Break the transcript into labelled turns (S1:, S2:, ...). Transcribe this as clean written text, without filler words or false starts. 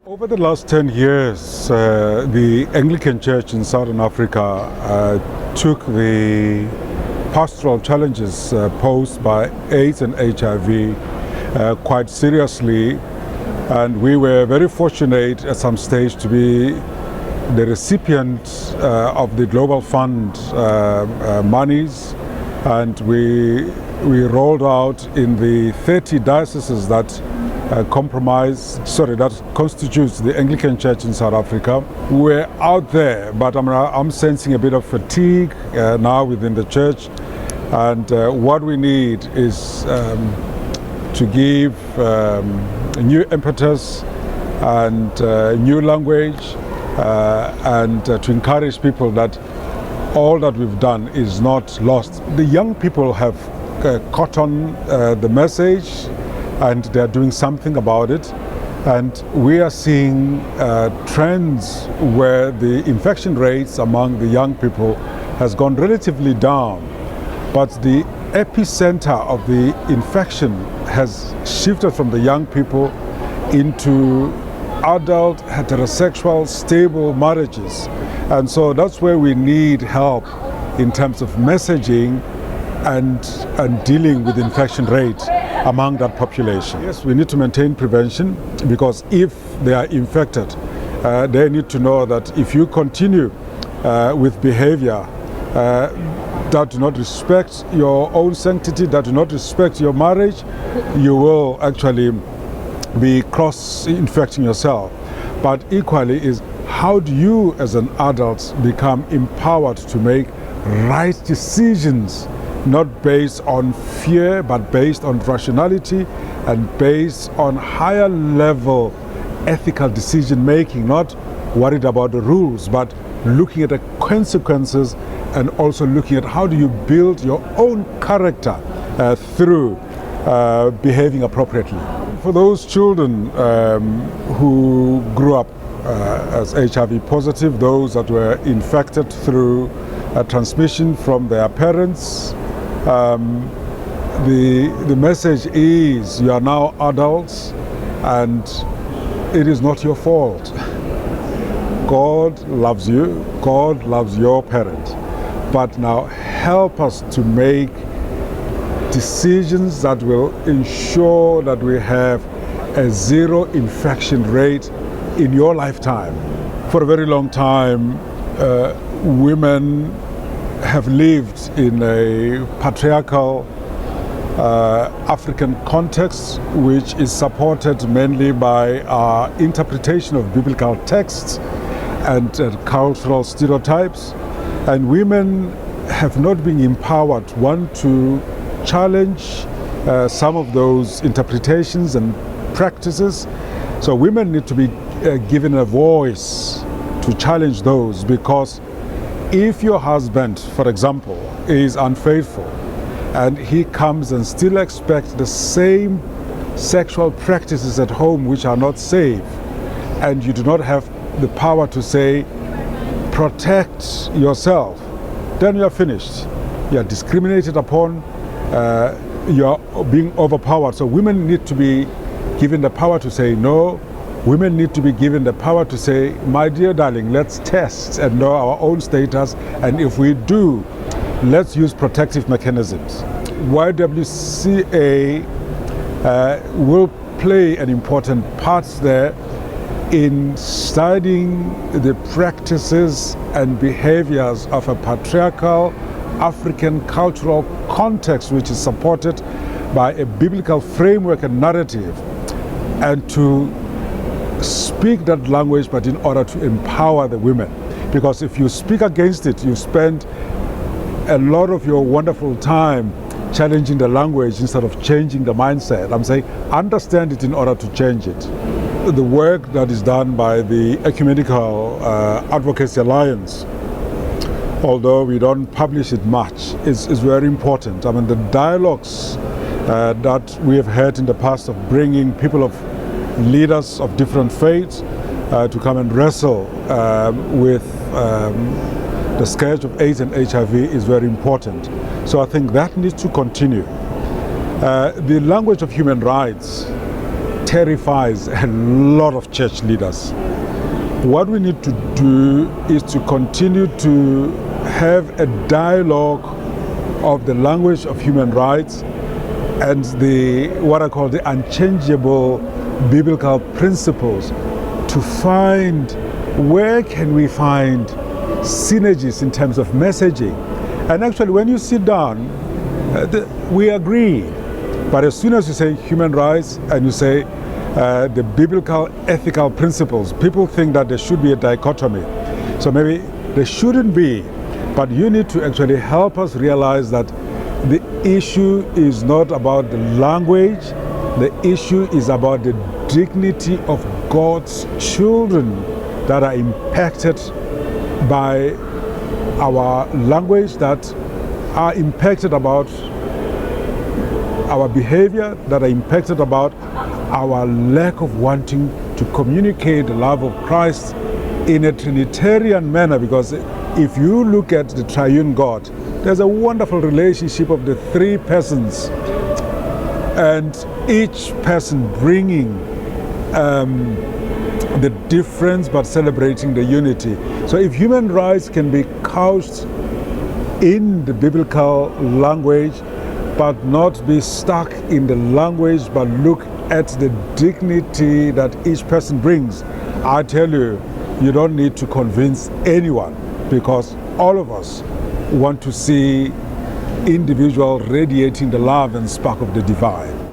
S1: Over the last 10 years, the Anglican Church in Southern Africa took the pastoral challenges posed by AIDS and HIV quite seriously, and we were very fortunate at some stage to be the recipient of the Global Fund monies, and we rolled out in the 30 dioceses that that constitutes the Anglican Church in South Africa. We're out there, but I'm sensing a bit of fatigue now within the church, and what we need is to give new impetus and new language and to encourage people that all that we've done is not lost. The young people have caught on the message, and they're doing something about it, and we are seeing trends where the infection rates among the young people has gone relatively down, but the epicenter of the infection has shifted from the young people into adult heterosexual stable marriages, and so that's where we need help in terms of messaging and dealing with infection rate among that population. Yes, we need to maintain prevention, because if they are infected, they need to know that if you continue with behavior that do not respect your own sanctity, that do not respect your marriage, you will actually be cross-infecting yourself. But equally is, how do you as an adult become empowered to make right decisions, not based on fear, but based on rationality and based on higher level ethical decision making, not worried about the rules, but looking at the consequences and also looking at how do you build your own character through behaving appropriately. For those children who grew up as HIV positive, those that were infected through transmission from their parents, the message is, you are now adults and it is not your fault. God loves you, God loves your parent, but now help us to make decisions that will ensure that we have a zero infection rate in your lifetime. For a very long time, women have lived in a patriarchal African context, which is supported mainly by our interpretation of biblical texts and cultural stereotypes. And women have not been empowered, one, to challenge some of those interpretations and practices. So women need to be given a voice to challenge those, because if your husband, for example, is unfaithful and he comes and still expects the same sexual practices at home which are not safe, and you do not have the power to say, protect yourself, then you are finished. You are discriminated upon, you are being overpowered. So women need to be given the power to say no. Women need to be given the power to say, my dear darling, let's test and know our own status, and if we do, let's use protective mechanisms. YWCA will play an important part there in studying the practices and behaviors of a patriarchal African cultural context, which is supported by a biblical framework and narrative, and to speak that language, but in order to empower the women. Because if you speak against it, you spend a lot of your wonderful time challenging the language instead of changing the mindset. I'm saying understand it in order to change it. The work that is done by the Ecumenical Advocacy Alliance, although we don't publish it much, is very important. I mean, the dialogues that we have had in the past of bringing people of leaders of different faiths to come and wrestle with the scourge of AIDS and HIV is very important. So I think that needs to continue. The language of human rights terrifies a lot of church leaders. What we need to do is to continue to have a dialogue of the language of human rights and what I call the unchangeable biblical principles, to find where can we find synergies in terms of messaging. And actually, when you sit down, we agree. But as soon as you say human rights and you say the biblical ethical principles, people think that there should be a dichotomy. So maybe there shouldn't be, but you need to actually help us realize that the issue is not about the language, the issue is about the dignity of God's children that are impacted by our language, that are impacted about our behavior, that are impacted about our lack of wanting to communicate the love of Christ in a Trinitarian manner. Because if you look at the triune God, there's a wonderful relationship of the three persons, and each person bringing the difference but celebrating the unity. So if human rights can be couched in the biblical language, but not be stuck in the language, but look at the dignity that each person brings, I tell you, you don't need to convince anyone, because all of us want to see individual radiating the love and spark of the divine.